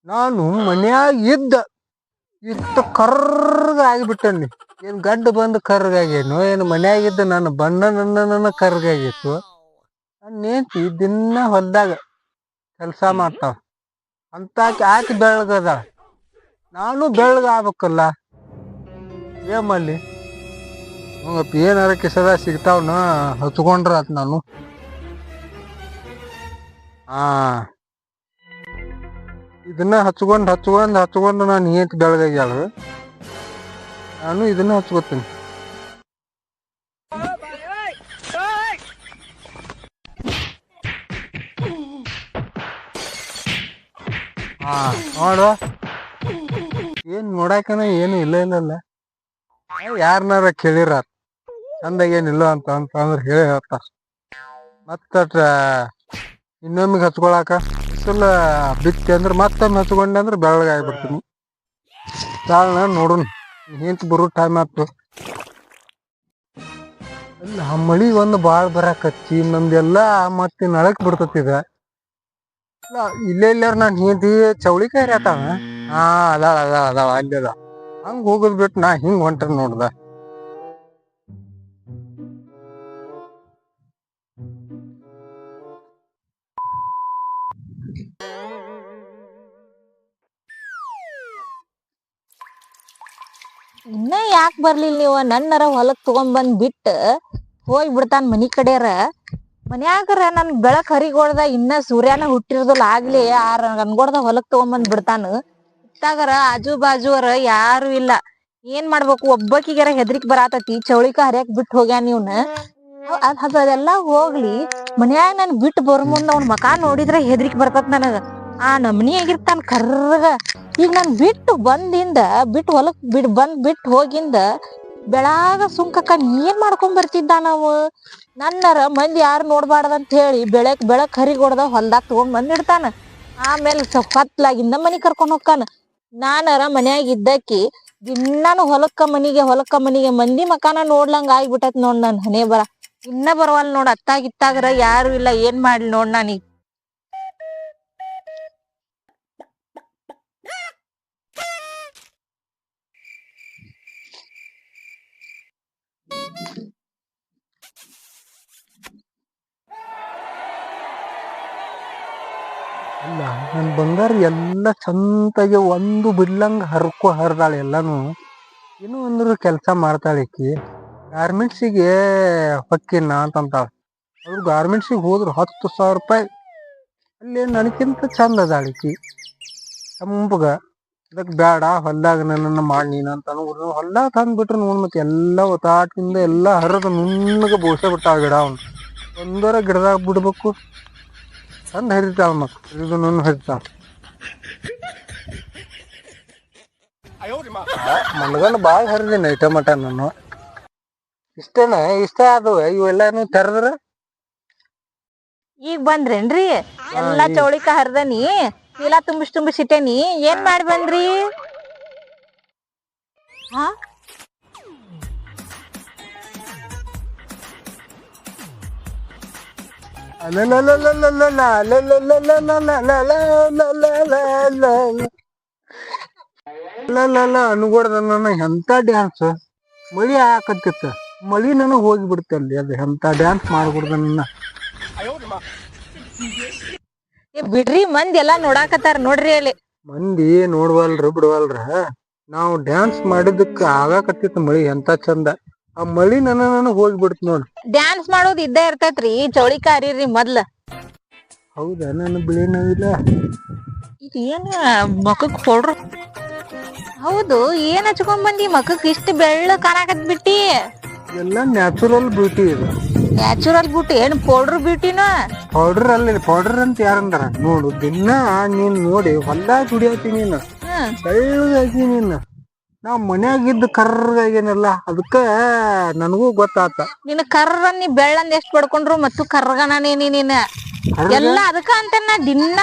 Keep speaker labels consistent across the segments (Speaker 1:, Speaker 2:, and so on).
Speaker 1: ನಾನು ಮನ್ಯಾಗ ಇತ್ತು ಕರ್ರಗ ಆಗಿಬಿಟ್ಟನಿ. ಏನ್ ಗಡ್ಡ ಬಂದು ಕರ್ಗಾಗೇನು ಏನು ಮನ್ಯಾಗಿದ್ದ ನನ್ನ ಬಣ್ಣ ಕರ್ಗಾಗಿತ್ತು. ನನ್ನ ಹೆಂಡ್ತಿ ದಿನ ಹೊಲ್ದಾಗ ಕೆಲಸ ಮಾಡ್ತಾವ ಅಂತಾಕಿ ಆಕಿ ಬೆಳಗದ, ನಾನು ಬೆಳಗ ಆಗ್ಬೇಕಲ್ಲ. ಏನ್ ಮಾಡ್ಲಿ? ಹಂಗಪ್ಪ ಏನಾರ ಕಿಸದ ಸಿಗ್ತಾವನ ಹಚ್ಕೊಂಡ್ರ ಆತ್ ನಾನು. ಹಾ, ಇದನ್ನ ಹಚ್ಕೊಂಡ್ ನಾನು ಏನ್ ಬೆಳಗಾಗ್ಯಾಳ, ನಾನು ಇದನ್ನ ಹಚ್ಕೋತೀನಿ. ಹಾ ನೋಡುವ, ಏನ್ ನೋಡಾಕನ ಏನು ಇಲ್ಲ. ಯಾರನಾರ ಕೇಳಿರ ಚಂದಾಗ ಏನಿಲ್ಲ ಅಂತಂದ್ರ ಹೇಳಿ ಹೇಳ್ತಾರ. ಮತ್ತ ಇನ್ನೊಮ್ಮಿಗೆ ಹಚ್ಕೊಳಕ ಇಲ್ಲ ಬಿತ್ತಿ ಅಂದ್ರ ಮತ್ತೊಮ್ಮೆ ಹಚ್ಕೊಂಡೆ ಅಂದ್ರ ಬೆಳಗ್ಗೆ ಆಗ್ಬಿಡ್ತೀನಿ. ಕಾರಣ ನೋಡೋಣ, ಹೆಂತ ಬರೋ ಟೈಮ್ ಆಯ್ತು. ಅಲ್ಲ ಮಳಿ ಒಂದು ಬಾಳ್ ಬರಾಕತ್ತಿ, ನಮ್ದೆಲ್ಲಾ ಮತ್ತೆ ನಳಕ್ ಬಿಡ್ತತಿದ. ಇಲ್ಲಾರ ನಾನ್ ಹೆಂಡತಿ ಚೌಳಿಕಾಯಿ ಹರಿಯತಾವ. ಹಾ ಅದಾಳ ಅಲ್ಲಿ ಅದ. ಹಂಗ ಹೋಗೋದ್ ಬಿಟ್ಟು ನಾ ಹಿಂಗ್ ಹೊಂಟ್ರ ನೋಡ್ದ.
Speaker 2: ಇನ್ನ ಯಾಕೆ ಬರ್ಲಿಲ್ಲ ನೀವು? ನನ್ನರ ಹೊಲಕ್ ತಗೊಂಡ್ ಬಿಟ್ಟ ಹೋಗಿ ಬಿಡ್ತಾನ ಮನಿ ಕಡೆಯರ. ಮನ್ಯಾಗರ ನನ್ ಬೆಳಕ್ ಹರಿಗೊಳ್ದ ಇನ್ನ ಸೂರ್ಯನ ಹುಟ್ಟಿರ್ದಲ್ಲ ಆಗ್ಲಿ ಅನ್ಗೊಡ್ದ ಹೊಲಕ್ ತಗೊಂಡ್ ಬಿಡ್ತಾನ. ಇತ್ತಾಗರ ಆಜು ಬಾಜುವರ ಯಾರು ಇಲ್ಲ. ಏನ್ ಮಾಡ್ಬೇಕು? ಒಬ್ಬಕಿಗಾರ ಹೆದ್ರಿಕ್ ಬರಾತತಿ. ಚೌಳಿಕ ಹರಿಯಾಕ್ ಬಿಟ್ಟು ಹೋಗ್ಯಾನ ಇವ್ನ. ಅದೆಲ್ಲಾ ಹೋಗ್ಲಿ, ಮನ್ಯಾಗ ನನ್ ಬಿಟ್ಟು ಬರೋ ಮುಂದ್ ಅವ್ನ ಮಕಾ ನೋಡಿದ್ರ ಹೆದ್ರಿಕ್ ಬರ್ತತ್ ನನಗ. ಆ ನಮ್ನಿ ಆಗಿರ್ತಾನ ಕರ್ರಗ. ಈಗ ನಾನ್ ಬಿಟ್ಟು ಹೊಲಕ್ ಬಿಟ್ಟು ಹೋಗಿಂದ ಬೆಳಾಗ ಸುಂಕಕ್ಕ ಏನ್ ಮಾಡ್ಕೊಂಡ್ ಬರ್ತಿದ್ದ ನಾವು. ನನ್ನರ ಮಂದಿ ಯಾರು ನೋಡ್ಬಾರ್ದಂತ ಹೇಳಿ ಬೆಳಕ್ ಹರಿಗೊಡ್ದ ಹೊಲ್ದಾಗ ತಗೊಂಡ್ ಬಂದಿಡ್ತಾನ. ಆಮೇಲೆ ಕತ್ಲಾಗಿಂದ ಮನಿ ಕರ್ಕೊಂಡ್ ಹೋಗ್ತಾನ. ನಾನರ ಮನ್ಯಾಗ ಇದ್ದಕ್ಕಿ ದಿನ್ನಾನು ಹೊಲಕ್ಕ ಮನಿಗೆ ಮಂದಿ ಮಕಾನ ನೋಡ್ಲಂಗ ಆಗ್ಬಿಟ್ಟತ್ ನೋಡ್ ನನ್ ಹನೆ ಬರ. ಇನ್ನ ಬರವಲ್ ನೋಡ್. ಅತ್ತಾಗಿತ್ತಾಗರ ಯಾರು ಇಲ್ಲ, ಏನ್ ಮಾಡ್ಲಿ ನೋಡ್ ನಾನೀಗ.
Speaker 1: ಅಲ್ಲ ನನ್ ಬಂಗಾರ ಎಲ್ಲ ಚಂದಾಗಿ ಒಂದು ಬಿಡ್ಲಂಗ ಹರ್ದಾಳೆ ಎಲ್ಲಾನು. ಏನೋ ಅಂದ್ರು ಕೆಲ್ಸ ಮಾಡ್ತಾಳೆ ಈಕಿ. ಗಾರ್ಮೆಂಟ್ಸಿಗೆ ಹೊಕ್ಕಿನ ಅಂತಂತಾಳ. ಅವ್ರು ಗಾರ್ಮೆಂಟ್ಸಿಗೆ ಹೋದ್ರು 10,000 ರೂಪಾಯಿ. ಅಲ್ಲಿ ನನಗಿಂತ ಚಂದ ಅದಾಳ ಈಕಿ, ತಂಪಗ. ಅದಕ್ಕೆ ಬೇಡ ಹೊಲ್ದಾಗ ನನ್ನ ಮಾಡಿ ನೀನು ಅಂತ ಹೊಲ್ದಾಗ ತಂದ್ಬಿಟ್ರು ನೋಡ್. ಮತ್ತೆ ಎಲ್ಲಾ ಒತ್ತಾಟಿಂದ ಎಲ್ಲಾ ಹರಿದು ನುಣ್ಣಗ ಬೋಸೆ ಬಿಟ್ಟಾಳ ಗಿಡ. ಅವ್ನು ಒಂದರ ಗಿಡದಾಗ ಬಿಡ್ಬೇಕು, ಚಂದ ಹರಿತಾಳ. ಮತ್ ಹರಿದು ನುಣ್ಣು ಹರಿತಾಳ. ಮನ್ಗಂಡ್ ಬಾಳ್ ಹರಿದೀನಿ ಐಟಮಟ ನಾನು. ಇಷ್ಟ ಅದು ಇವೆಲ್ಲಾನು ತೆರದ್ರ.
Speaker 2: ಈಗ ಬಂದ್ರೇನ್ರಿ? ಎಲ್ಲಾ ಚೌಳಿಕ ಹರ್ದನಿ, ಚೀಲ ತುಂಬಿಸಿಟ್ಟೇನಿ. ಏನ್ ಮಾಡಿ ಬಂದ್ರಿ? ಹಾ,
Speaker 1: ಅನ್ಕೊಡ್ದ ನನ್ನ ಎಂತ ಡ್ಯಾನ್ಸ್. ಮಳಿ ಹಾಕತ್ತಿತ್ತ, ಮಳಿ ನನಗ್ ಹೋಗಿ ಬಿಡ್ತಲ್ಲಿ. ಅದು ಎಂತ ಡ್ಯಾನ್ಸ್ ಮಾಡ್ಕೊಡ್ದ ನನ್ನ.
Speaker 2: ಬಿಡ್ರಿ, ಮಂದಿ ಎಲ್ಲಾ ನೋಡಾಕತ್ತಾರ ನೋಡ್ರಿ. ಅಲ್ಲಿ
Speaker 1: ಮಂದಿ ಬಿಡವಲ್ರ. ನಾವು ಡ್ಯಾನ್ಸ್ ಮಾಡಿದಕ್ಕ ಆಗಾಕತ್ತಿತ್ತ ಮಳಿ ಎಂತ ಚಂದ. ಆ ಮಳಿ ನನಗ್ ಹೋಗಿ ಬಿಡ್ತ ನೋಡ್.
Speaker 2: ಡ್ಯಾನ್ಸ್ ಮಾಡೋದ್ ಇದ್ದೇ ಇರ್ತೈತ್ರಿ. ಚೌಳಿಕ ಹರೀರಿ ಮೊದ್ಲ.
Speaker 1: ಹೌದಾ? ನನ್ನ ಬಿಳಿ ನೋವಿಲ್ಲ.
Speaker 2: ಇದೇನ ಮಕಕ್ ಪೌಡ್ರು? ಹೌದು, ಏನ್ ಹಚ್ಕೊಂಡ್ ಬಂದಿ ಮಕಕ್? ಇಷ್ಟ ಬೆಳ್ಳ ಕಾಣಾಕತ್ ಬಿಟ್ಟಿ.
Speaker 1: ಎಲ್ಲ ನ್ಯಾಚುರಲ್ ಬ್ಯೂಟಿ ಇದು.
Speaker 2: ನ್ಯಾಚುರಲ್ ಬ್ಯೂಟಿ ಏನ್ ಪೌಡ್ರ್ ಬ್ಯೂಟಿನ?
Speaker 1: ಪೌಡರ್ ಅಲ್ಲಿ ಪೌಡರ್ ಅಂತ ಯಾರಂದಾರ ನೋಡು. ದಿನ ನೀನ್ ನೋಡಿ ಹೊಲ್ದಾಗ ದುಡಿಯತಿ ನೀನು, ಬೆಳ್ಳಗಾಗಿ ನೀನು. ನಾ ಮನ್ಯಾಗಿದ್ದ ಕರ್ರಗೇನಲ್ಲ, ಅದಕ್ಕ ನನಗೂ ಗೊತ್ತಾತ.
Speaker 2: ನಿನ್ ಕರ್ರ ನೀ ಬೆಳ್ಳಂದ್ ಎಷ್ಟ್ ಪಡ್ಕೊಂಡ್ರು ಮತ್ತು ಕರ್ರಗನೇನಿ ನೀನ್. ಎಲ್ಲ ಅದಕ್ಕ ಅಂತ ನಾ ದಿನ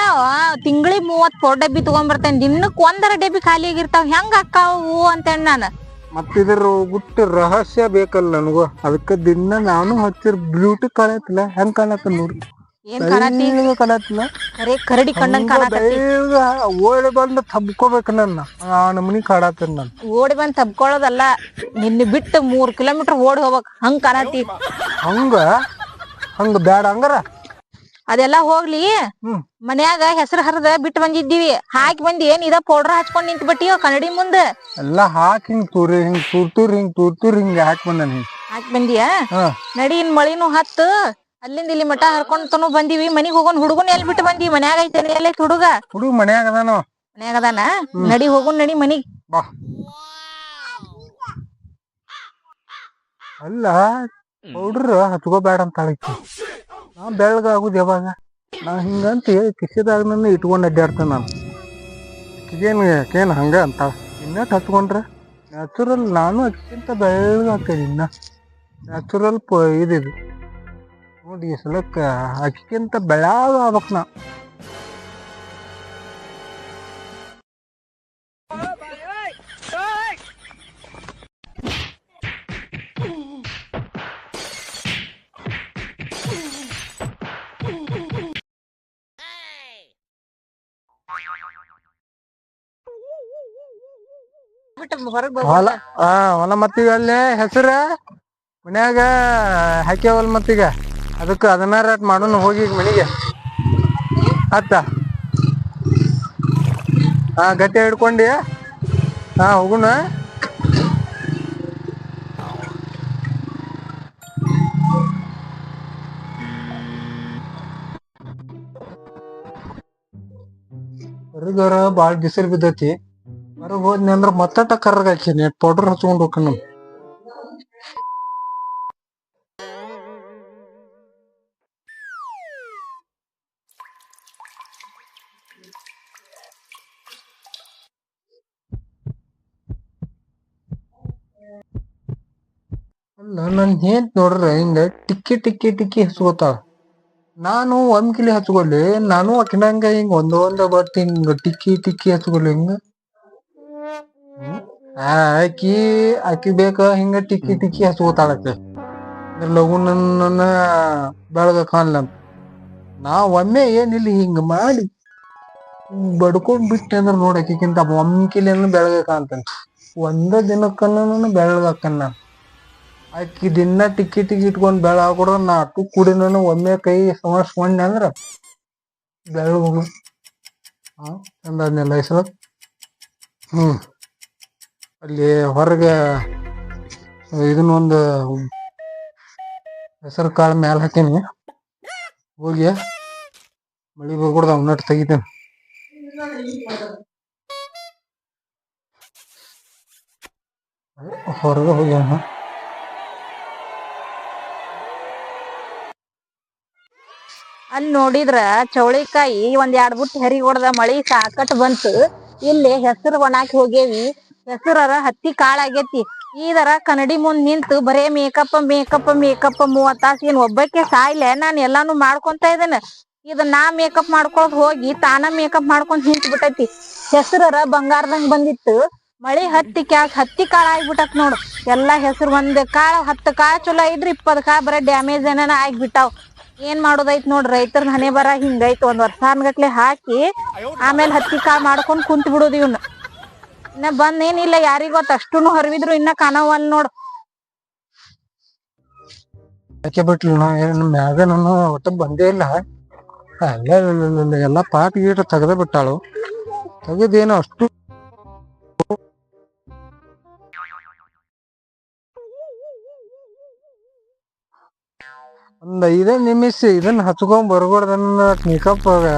Speaker 2: ತಿಂಗಳಿಗೆ 30 4 ಡಬ್ಬಿ ತಗೊಂಡ್ಬರ್ತೇನೆ. ದಿನಕ್ 1 ಡಬ್ಬಿ ಖಾಲಿ ಆಗಿರ್ತಾವ. ಹೆಂಗ ಅಕ್ಕಾವು ಅಂತೇಳಿ ನಾನು.
Speaker 1: ಮತ್ತಿದ್ರ ಗುಟ್ಟು ರಹಸ್ಯ ಬೇಕಲ್ಲ ನನಗೂ. ಅದಕ್ಕ ದಿನ ನಾನು ಹಚ್ಚಿರ್ ಬ್ಯೂಟಿ ಕಾಣತಿಲ್ಲ. ಹೆಂಗ್ ಕಾಣತ್ತ ನೋಡಿ.
Speaker 2: ಏನ್ ಕಾಣತಿ
Speaker 1: ಕಣತ್ನ
Speaker 2: ಖರೆ ಕರಡಿ ಕಂಡಂಗ್ ಕಾಣಕತ್ತಿ
Speaker 1: ಓಡಿ ಬಂದು ತಬ್ಕೋಬೇಕು ನನ್ನ ಆ ನಮನಿ ಕಾಡತ್ತೇನ್ ನಾನು.
Speaker 2: ಓಡಿ ಬಂದ್ ತಬ್ಕೊಳ್ಳೋದಲ್ಲ, ನಿನ್ನ ಬಿಟ್ಟು 3 ಕಿಲೋಮೀಟರ್ ಓಡಿ ಹೋಗ್ಬೇಕ್ ಹಂಗ್ ಕಾಣತಿ.
Speaker 1: ಹಂಗ ಹಂಗ ಬ್ಯಾಡ ಹಂಗಾರ.
Speaker 2: ಅದೆಲ್ಲಾ ಹೋಗ್ಲಿ, ಮನ್ಯಾಗ ಹೆಸರು ಹರಿದ ಬಿಟ್ಟು ಬಂದಿದ್ದೀವಿ, ಹಾಕಿ ಬಂದಿ ಏನ್ ಇದ ಪೌಡರ್ ಹಚ್ಕೊಂಡ್ ನಿಂತ್ ಬಿಟ್ಟಿಯೋ ಕನ್ನಡಿ ಮುಂದ.
Speaker 1: ಎಲ್ಲಾ ಹಾಕಿ ಹಿಂಗ್ ತೂರ್ತೂರ್ ಹಿಂಗ ಹಾಕಿ ಬಂದ
Speaker 2: ಹಾಕಿ ಬಂದಿಯಾ? ನಡಿ, ಇನ್ ಮಳಿನೂ ಹತ್ತು, ಅಲ್ಲಿಂದ ಇಲ್ಲಿ ಮಠ ಹರ್ಕೊಂಡ್ ಬಂದಿವಿ. ಮನಿಗ್ ಹೋಗೋನ್. ಹುಡುಗನ್ ಎಲ್ ಬಿಟ್ಟು ಬಂದಿ? ಮನ್ಯಾಗ ಐತೇನೆ? ಎಲ್ಲೈತ್ ಹುಡುಗ?
Speaker 1: ಹುಡುಗ ಮನ್ಯಾಗ ಅದಾನೋ.
Speaker 2: ಮನ್ಯಾಗ ಅದಾನ? ನಡಿ ಹೋಗೋನ್, ನಡಿ ಮನಿಗ್
Speaker 1: ಬಾ. ಅಲ್ಲ ಪೌಡ್ರ್ ಹಚ್ಕೋಬೇಡ ಅಂತ ಹೇಳಿಕಿ. ನಾ ಬೆಳಗ ಆಗುದು ಯಾವಾಗ? ನಾ ಹಿಂಗಂತ ಕಿಸಿದಾಗ ನನ್ನ ಇಟ್ಕೊಂಡ್ ಅಡ್ಡಾಡ್ತೇನೆ ನಾನು. ಅಕ್ಕಿಗೇನು ಹಂಗ ಅಂತ ಇನ್ನಟ್ ಹಚ್ಕೊಂಡ್ರ ನ್ಯಾಚುರಲ್. ನಾನು ಅಕ್ಕಿಂತ ಬೆಳಗ ಹಾಕೇನಿ. ಇನ್ನ ನ್ಯಾಚುರಲ್ ಇದಿದು ನೋಡಿ. ಸಲಕ್ಕ ಅಕ್ಕಿಂತ ಬೆಳಗ ಆಗ್ಬೇಕ್ ನಾ. ಹೊಲ ಮತ್ತೀಗ ಅಲ್ಲೇ ಹೆಸರ ಮನ್ಯಾಗ ಹಾಕ್ಯವಲ್ ಮತ್ತೀಗ ಅದಕ್ಕ ಅದನ್ನ ರೇಟ್ ಮಾಡೋಣ. ಹೋಗಿ ಮನಿಗೆ ಅತ್ತ ಗಟ್ಟಿ ಹಿಡ್ಕೊಂಡಿ. ಹೋಗುಣ. ಹೊರಗರ ಬಾಳ ಬಿಸಿಲು ಬಿದ್ದೈತಿ. ಹೊರಗ್ ಹೋದ್ನಿ ಅಂದ್ರ ಮತ್ತಟ ಕರ್ರಗ ಹಾಕೀನಿ. ಪೌಡರ್ ಹಚ್ಕೊಂಡ್ ಹೋಗ್ಕನ. ಅಲ್ಲ ನನ್ ಏನ್ ನೋಡ್ರ ಹಿಂಗ ಟಿಕ್ಕಿ ಹಚ್ಕೋತಾಳ. ನಾನು ಕಿಲಿ ಹಚ್ಕೊಳ್ಲಿ? ನಾನು ಅಕಿನಂಗ ಹಿಂಗ ಒಂದ ಬಟ್ ಹಿಂಗ ಟಿಕ್ಕಿ ಹಚ್ಕೊಳ್ಲಿ ಹಿಂಗ? ಆಕಿ ಬೇಕ ಹಿಂಗ ಟಿಕ್ಕಿ ಹಚ್ಕೋತಾಳಕ್ಕೆ ಲಗು ನನ್ನ ಬೆಳಗ ಕಾಣ್ಲಂತ. ನಾ ಒಮ್ಮೆ ಏನಿಲ್ಲ ಹಿಂಗ ಮಾಡಿ ಬಡ್ಕೊಂಡ್ ಬಿಟ್ಟೆ ಅಂದ್ರ ನೋಡ್ ಅಕ್ಕಿಂತ ಕಿಲಿ ಬೆಳಗ ಕಾಣ್ತಾನ. ಒಂದ ದಿನಕ್ಕನ್ನ ಬೆಳಗಾಕನ್ ನಾನು. ಆಕಿ ದಿನ ಟಿಕ್ಕಿ ಇಟ್ಕೊಂಡ್ ಬೆಳ ಹಾಕೊಡ್ರ ನಾ ಅಟ್ಟು ಕೂಡಿ ನಾನು ಒಮ್ಮೆ ಕೈ ಸಮರ್ಸ್ಕೊಂಡೆ ಅಂದ್ರ ಬೆಳಗ ಚಂದನೆಲ್ಲ ಹೆಸರು. ಅಲ್ಲಿ ಹೊರಗೆ ಇದನ್ನೊಂದು ಹೆಸರು ಕಾಳ ಮ್ಯಾಲ ಹಾಕೇನಿ. ಹೋಗಿ ಮಳಿ ಬರ್ಕೊಡ್ದ ಅವನ್ನಟ್ಟು ತೆಗಿತೇನೆ. ಹೊರಗೆ ಹೋಗಿ
Speaker 2: ಅಲ್ಲಿ ನೋಡಿದ್ರ ಚೌಳಿಕಾಯಿ 1-2 ಬುಟ್ಟಿ ಹರಿ ಹೊಡ್ದ. ಮಳಿ ಸಾಕಟ್ ಬಂತು. ಇಲ್ಲಿ ಹೆಸರು ಒಣಾಕಿ ಹೋಗೇವಿ. ಹೆಸರರ ಹತ್ತಿ ಕಾಳ ಆಗೇತಿ. ಈದರ ಕನ್ನಡಿ ಮುಂದ್ ನಿಂತು ಬರೇ ಮೇಕಪ್ 30 ತಾಸ. ಏನ್ ಒಬ್ಬಕ್ಕೆ ಸಾಯ್ಲೆ? ನಾನ್ ಎಲ್ಲಾನು ಮಾಡ್ಕೊಂತ ಇದ್ದೇನೆ. ನಾ ಮೇಕಪ್ ಮಾಡ್ಕೊಳದ್ ಹೋಗಿ ತಾನ ಮೇಕಪ್ ಮಾಡ್ಕೊಂಡ್ ನಿಂತ್ ಬಿಟ್ಟೈತಿ. ಹೆಸರರ ಬಂಗಾರದಂಗ್ ಬಂದಿತ್ತು. ಮಳಿ ಹತ್ತಿ ಕಾಳ ಆಗ್ಬಿಟ್ಟತ್ ನೋಡು. ಎಲ್ಲಾ ಹೆಸರು 1 ಕಾಳ 10 ಕಾಳ ಚಲೋ ಇದ್ರ 20 ಕಾಳ ಬರೇ ಡ್ಯಾಮೇಜ್ ಏನಾನ ಆಗ್ಬಿಟ್ಟಾವ್. ಏನ್ ಮಾಡೋದೈತ್ ನೋಡ್ರಿ, ರೈತರದ್ ಹಣೆ ಬರ ಹಿಂಗೈತ್. 1 ವರ್ಷಾನ್ಗಟ್ಲೆ ಹಾಕಿ ಆಮೇಲೆ ಹತ್ತಿ ಕಾಳ ಮಾಡ್ಕೊಂಡ್ ಕುಂತ್ ಬಿಡುದು. ಇವ್ನ ಇನ್ನ ಬಂದ್ ಏನಿಲ್ಲ, ಯಾರಿಗ್ ಗೊತ್ತ? ಅಷ್ಟೂನು ಹರಿವಿದ್ರು ಇನ್ನ ಕಾಣವಲ್ ನೋಡ್.
Speaker 1: ಯಾಕೆ ಬಿಟ್ಲು? ಮ್ಯಾಗ ನಾನು ಒಟ್ಟ ಬಂದೇ ಇಲ್ಲ. ಎಲ್ಲಾ ಪಾಟ್ ಗೀಟ ತೆಗ್ದ ಬಿಟ್ಟಾಳು. ತೆಗದೇನು ಅಷ್ಟು ಒಂದ್ 5 ನಿಮಿಷ ಇದನ್ನ ಹಚ್ಕೊಂಡ್ ಬರ್ಗೊಡ್ದನ್ನ ಮೇಕಪ್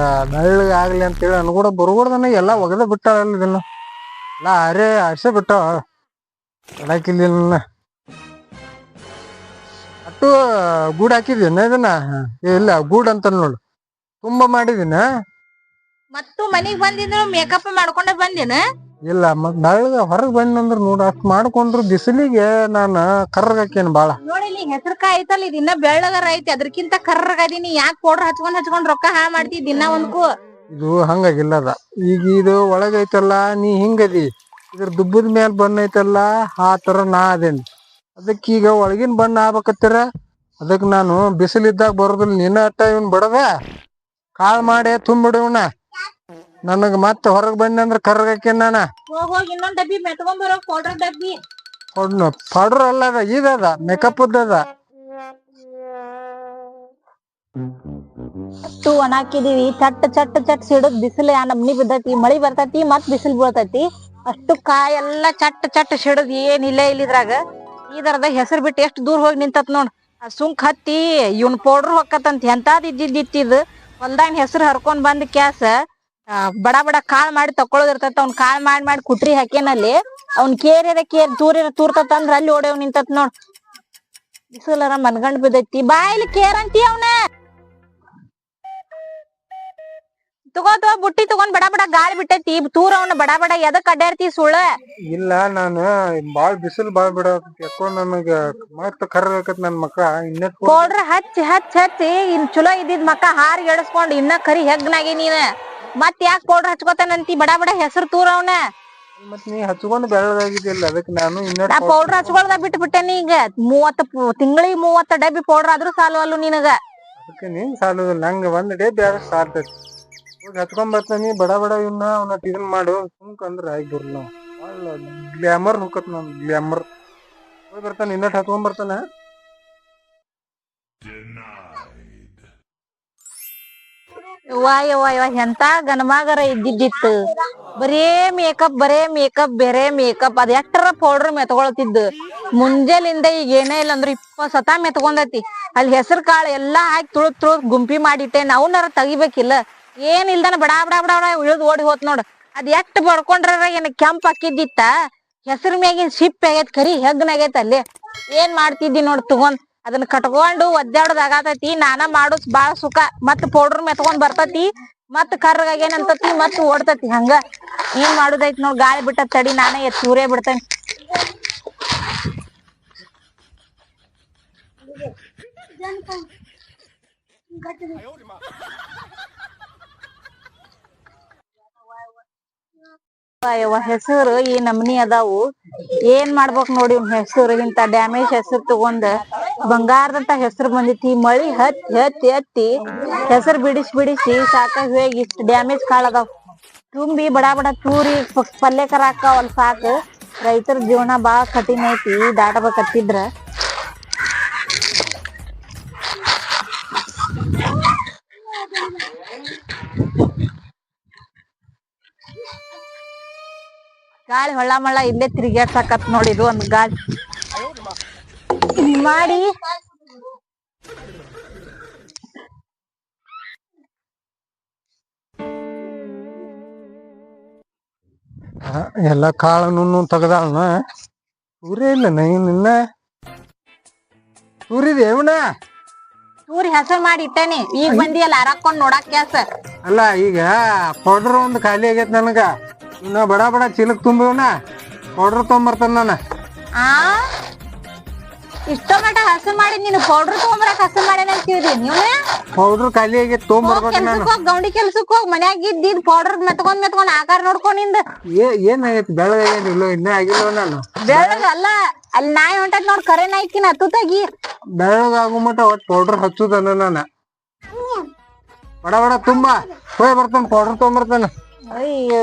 Speaker 1: ಬೆಳ್ಳಗ ಆಗ್ಲಿ ಅಂತೇಳಿ ಅನ್ಕೂಡ ಬರ್ಗೊಡ್ದನ್ನ ಎಲ್ಲಾ ಒಗದ ಬಿಟ್ಟಾಳಲ್ಲ. ಇದನ್ನ ಎಲ್ಲಾ ಆರ್ಸೆ ಬಿಟ್ಟಾವ. ಅಡಾಕಿಲ್ಲ ಅಟ್ಟು ಗೂಡ್ ಹಾಕಿದೀನ ಇದನ್ನ? ಇಲ್ಲ ಗೂಡ್ ಅಂತ ನೋಡು ತುಂಬಾ ಮಾಡಿದೀನ.
Speaker 2: ಮತ್ತು ಮನಿಗ್ ಬಂದಿದ್ರು ಮೇಕಪ್ ಮಾಡ್ಕೊಂಡ ಬಂದಿನ?
Speaker 1: ಇಲ್ಲ ಮತ್ ಬೆಳ್ಳಗ ಹೊರಗ್ ಬಂದಂದ್ರ ನೋಡ ಅಷ್ಟ್ ಮಾಡ್ಕೊಂಡ್ರು ಬಿಸಿಲಿಗೆ ನಾನ ಕರ್ರಗಾಕೇನ್ ಬಾಳ.
Speaker 2: ನೋಡಿ ಹೆಸರುಕಾಯಿ ಐತಲ್ಲ, ಇದು ಇನ್ನ ಬೆಳ್ಳಗರ ಐತಿ. ಅದ್ರಕ್ಕಿಂತ ಕರ್ರಗದೀನಿ. ಯಾಕೆ ಪೌಡರ್ ಹಚ್ಕೊಂಡ್ ರೊಕ್ಕ ಹಾ ಮಾಡ್ತಿ ದಿನ ಒಂದ್ಕು?
Speaker 1: ಇದು ಹಂಗಾಗಿಲ್ಲದ. ಈಗ ಇದು ಒಳಗೈತಲ್ಲ, ನೀ ಹಿಂಗದಿ. ಇದ್ರ ದುಬ್ಬದ ಮ್ಯಾಲ ಬಣ್ಣ ಐತಲ್ಲ, ಆ ತರ ನಾ ಅದೇನಿ. ಅದಕ್ಕೀಗ ಒಳಗಿನ ಬಣ್ಣ ಆಗ್ಬೇಕತ್ತರ ಅದಕ್ಕೆ ನಾನು ಬಿಸಿಲಿದ್ದಾಗ ಬರೋದಿಲ್ಲ, ನಿನ್ನ ಅಟ್ಟ ಇವನ್ ಬಡದ ಕಾಳು ಮಾಡಿ ತುಂಬಿಡವನ. ನನಗ ಮತ್ತೆ ಹೊರಗೆ ಬಂದೆ ಅಂದ್ರೆ ಕರ್ಗಾಕೇನ್ ನಾನ
Speaker 2: ಹೋಗಿ ಇನ್ನೊಂದ್ ಡಬ್ಬಿ ಮೆತ್ಕೊಂಡ್ ಬರೋ ಪೌಡರ್ ಡಬ್ಬಿ.
Speaker 1: ಪೌಡರ್ ಅಲ್ಲ ಅದ, ಇದದ ಮೇಕಪ್ ಅದ.
Speaker 2: ಅಷ್ಟು ಒಣ ಹಾಕಿದೀವಿ, ಚಟ್ ಚಟ್ ಚಟ್ ಸಿಡದ್ ಬಿಸಿಲು ಯಾ ನಮ್ನಿ ಬಿದ್ದೈತಿ. ಮಳಿ ಬರ್ತೈತಿ ಮತ್ ಬಿಸಿಲು ಬೀಳ್ತೈತಿ. ಅಷ್ಟು ಕಾಯಿ ಎಲ್ಲಾ ಚಟ್ ಚಟ್ ಸಿಡದ್ ಏನಿಲ್ಲ ಇಲ್ಲಿದ್ರಾಗ. ಇದರದ ಹೆಸರು ಬಿಟ್ಟು ಎಷ್ಟು ದೂರ ಹೋಗಿ ನಿಂತತ್ ನೋಡ್. ಆ ಸುಂಕ್ ಹತ್ತಿ ಇವ್ನ ಪೌಡರ್ ಹೊಕ್ಕತ್ತಂತ ಎಂತಾದ್ ಇದ್ದಿದ್ದಿತ್ತಿದ್ ಹೊಲ್ದಾಗ ಹೆಸರು ಹರ್ಕೊಂಡ್ ಬಂದ್ ಕ್ಯಾಸ ಬಡ ಬಡ ಕಾಳ್ ಮಾಡಿ ತಕೊಳ್ಳೋದ್ ಇರ್ತೈತ. ಅವ್ನ್ ಕಾಳ್ ಮಾಡಿ ಕುಟ್ರಿ ಹಾಕೇನಲ್ಲಿ ಅವ್ನ್ ಕೇರಿರ ತೂರ್ತತ್ ಅಂದ್ರ ಅಲ್ಲಿ ಓಡೇವ್ ನಿಂತತ್ ನೋಡ್. ಬಿಸಿಲರ ಮನ್ಗಂಡ್ ಬಿದ್ದೈತಿ. ಬಾಯಿಲಿ ಕೇರಂತಿ ಅವ್ನ ತಗೋ ಬುಟ್ಟಿ ತಗೊಂಡ್ ಬಡ ಬಡ ಗಾಳಿ ಬಿಟ್ಟೈತಿ. ತೂರ ಅವ್ನ ಬಡ ಬಡ ಎದಕ್ ಅಡ್ಡಾಡ್ತಿ ಸುಳ್ಳ.
Speaker 1: ಇಲ್ಲ ನಾನು ಬಾಳ್ ಬಿಸಿಲು ಬಾಳ್ ಬಿಡತ್ ಯಾಕೋ ನನಗ ಮತ್ತ ಕರ್ಗಾಕತ್ ನನ್ ಮಕ್ಕ.
Speaker 2: ಪೌಡ್ರ್ ಹಚ್ಚಿ ಇನ್ ಚಲೋ ಇದ್ದಿದ್ ಮಕ್ಕ ಹಾರಿ ಎಡಸ್ಕೊಂಡ್ ಇನ್ನ ಕರಿ ಹೆಗ್ನಾಗಿ ನೀನ್ ಮತ್ ಯಾಕೆ ಪೌಡ್ರ್ ಹಚ್ಕೋತಾನಂತಿ ಬಡ ಬಡ ಹೆಸರು ತೂರ ಅವ್ನ.
Speaker 1: ಮತ್ ನೀ ಹಚ್ಕೊಂಡ್ ಬೆಳಗಾಗಿದ್ದಿಲ್ಲ ಅದಕ್ಕೆ ನಾನು
Speaker 2: ನಾ ಪೌಡ್ರ್ ಹಚ್ಕೊಳ್ದ ಬಿಟ್ಟೇನಿ. ಈಗ 30 ತಿಂಗಳಿಗೆ 30 ಡಬ್ಬಿ ಪೌಡ್ರ್ ಆದ್ರೂ ಸಾಲವಲ್ಲು ನಿನಗ.
Speaker 1: ಅದಕ್ಕೆ ನೀನ್ ಸಾಲುದಿಲ್ಲ, ನಂಗ ಒಂದ್ ಡಬ್ಬಿ ಆದ್ರ ಸಾಲ್ತೈತಿ. ಹೋಗಿ ಹಚ್ಕೊಂಡ್ ಬರ್ತಾನಿ ಬಡ ಬಡ ಇವನ್ನ ಅವನ್ನ ಇದನ್ ಮಾಡು ಸುಮ್ಕ ಅಂದ್ರ ಆಗಿರ್ಲ. ಬಾಳ ಗ್ಲಾಮರ್ ಹುಕ್ಕತ್ ನನ್ ಗ್ಲಾಮರ್. ಹೋಗಿ ಬರ್ತಾನ ಇನ್ನಟ್ ಹಚ್ಕೊಂಡ್ ಬರ್ತಾನ.
Speaker 2: ಯವ್ವ ಎಂತ ಗನಮಾಗರ ಇದ್ದಿದ್ದಿತ್ತು. ಬರೇ ಮೇಕಪ್ ಬೇರೆ ಮೇಕಪ್. ಅದ್ ಎಷ್ಟರ ಪೌಡರ್ ಮೆತ್ಕೊಳ್ತಿದ್ದು ಮುಂಜಾಲಿಂದ ಈಗ ಏನೇ ಇಲ್ಲ ಅಂದ್ರ 20 ಸತ ಮೆತ್ಕೊಂಡೈತಿ. ಅಲ್ಲಿ ಹೆಸರು ಕಾಳು ಎಲ್ಲಾ ಹಾಕಿ ತುಳದ್ ಗುಂಪಿ ಮಾಡಿಟ್ಟೆ. ನಾವ್ನಾರ ತೆಗಿಬೇಕಿಲ್ಲ. ಏನ್ ಇಲ್ದಾನ ಬಡಾ ಬಡಾ ಬಡಾ ಬಡಾ ಇಳಿದ್ ಓಡಿ ಹೋತ್ ನೋಡ್. ಅದ್ ಎಷ್ಟ್ ಬಡ್ಕೊಂಡ್ರ ಏನ್ ಕೆಂಪ್ ಹಾಕಿದ್ದಿತ್ತ. ಹೆಸರು ಮ್ಯಾಗಿನ್ ಸಿಪ್ಪೆ ಆಗೈತ್ ಕರಿ ಹೆಗ್ನಾಗೈತ್. ಅಲ್ಲಿ ಏನ್ ಮಾಡ್ತಿದ್ದಿ ನೋಡ್ ತಗೊಂಡ್ ಅದನ್ನ ಕಟ್ಕೊಂಡು ಒದ್ದಾಡೋದ್ ಆಗತೈತಿ. ನಾನ ಮಾಡೋದ್ ಬಾಳ ಸುಖ. ಮತ್ ಪೌಡರ್ ಮೆತ್ಕೊಂಡ್ ಬರ್ತತಿ ಮತ್ ಕರ್ರಗೇನಂತತಿ ಮತ್ ಓಡ್ತತಿ. ಹಂಗ ಏನ್ ಮಾಡುದೈತ್ ನೋಡ್. ಗಾಳಿ ಬಿಟ್ಟ ತಡಿ ನಾನೇ ತೂರೇ ಬಿಡ್ತೇನೆ. ಹೆಸರು ಈ ನಮ್ನಿ ಅದಾವು. ಏನ್ ಮಾಡ್ಬೇಕ್ ನೋಡಿ ಇವ್ನ ಹೆಸರು. ಇಂತ ಡ್ಯಾಮೇಜ್ ಹೆಸರು ತಗೊಂಡ್ ಬಂಗಾರದಂತ ಹೆಸರು ಬಂದಿತಿ. ಮಳಿ ಹತ್ತಿ ಹೆಸರು ಬಿಡಿಸಿ ಸಾಕಾಗಿ ಹೋಗಿ ಇಷ್ಟ ಡ್ಯಾಮೇಜ್ ಕಾಳದಾವ್. ತುಂಬಿ ಬಡ ಬಡ ತೂರಿ ಪಲ್ಯಕರ ಹಾಕಾವಲ್ ಸಾಕು. ರೈತರ ಜೀವನ ಬಾಳ ಕಠಿಣ ಐತಿ ದಾಟಬೇಕತ್ತಿದ್ರ. ಗಾಳಿ ಹೊಳ್ಳ ಮಳ್ಳ ಇಲ್ಲೇ ತಿರ್ಗ್ಯಾಡ್ಸಾಕತ್ ನೋಡಿದು ಒಂದ್ ಗಾಳಿ ಮಾಡಿ.
Speaker 1: ಎಲ್ಲಾ ಕಾಳನ್ನು ತೆಗದಾಳನ. ಸೂರ್ಯ ಇಲ್ಲ ನಿನ್ನ ಸೂರ್ಯದ ಇವನ
Speaker 2: ತೂರಿ ಹೆಸರು ಮಾಡಿ ಇಟ್ಟೇನಿ. ಈಗ ಬಂದಿಯಲ್ಲ ಅರಾಕೊಂಡ್ ನೋಡಾಕ್ ಕ್ಯಾಸ.
Speaker 1: ಅಲ್ಲ ಈಗ ಪೌಡರ್ ಒಂದ್ ಖಾಲಿ ಆಗೈತ್ ನನಗ. ಇನ್ನ ಬಡ ಬಡ ಚೀಲಕ್ ತುಂಬಿವನ ಪೌಡರ್ ತೊಗೊಂಬರ್ತಾನ ನಾನು.
Speaker 2: ಇಷ್ಟೋ ಮಟ ಹಸು ಮಾಡಿ ನೀನು ಪೌಡರ್ ತಗೊಂಬರಕ್ ಹಸು ಮಾಡೇನ ಅಂತೀವಿ ನೀವು.
Speaker 1: ಪೌಡರ್ ಖಾಲಿ ಆಗೈತ್ ತೊಗೊಂಬರ್ಬೇಕು ನಾನು.
Speaker 2: ಗೌಂಡಿ ಕೆಲ್ಸಕ್ ಹೋಗ್ ಮನ್ಯಾಗ ಇದ್ದಿದ್ ಪೌಡರ್ ಮೆತ್ಕೊಂಡ್ ಆಕಾರ ನೋಡ್ಕೊಂಡಿಂದ
Speaker 1: ಏನಾಗೈತಿ ಬೆಳಗಾಗಿಲ್ಲ ಇನ್ನ ಆಗಿಲ್ವ ನಾನು.
Speaker 2: ಬೆಳಗ ಅಲ್ಲ ಅಲ್ಲಿ ನಾಯಿ ಹೊಂಟದ್ ನೋಡ್ ಕರೆ ನಾಯ್ಕಿನ ಹತ್ತು ತಗಿ.
Speaker 1: ಬೆಳಗಾಗು ಮಟ ಒಟ್ ಪೌಡರ್ ಹಚ್ಚುದನ್ನ ನಾನ. ಬಡ ಬಡ ತುಂಬಾ ಹೋಯ್ ಬರ್ತಾನ ಪೌಡರ್ ತೊಗೊಂಬರ್ತಾನ.
Speaker 2: ಅಯ್ಯೋ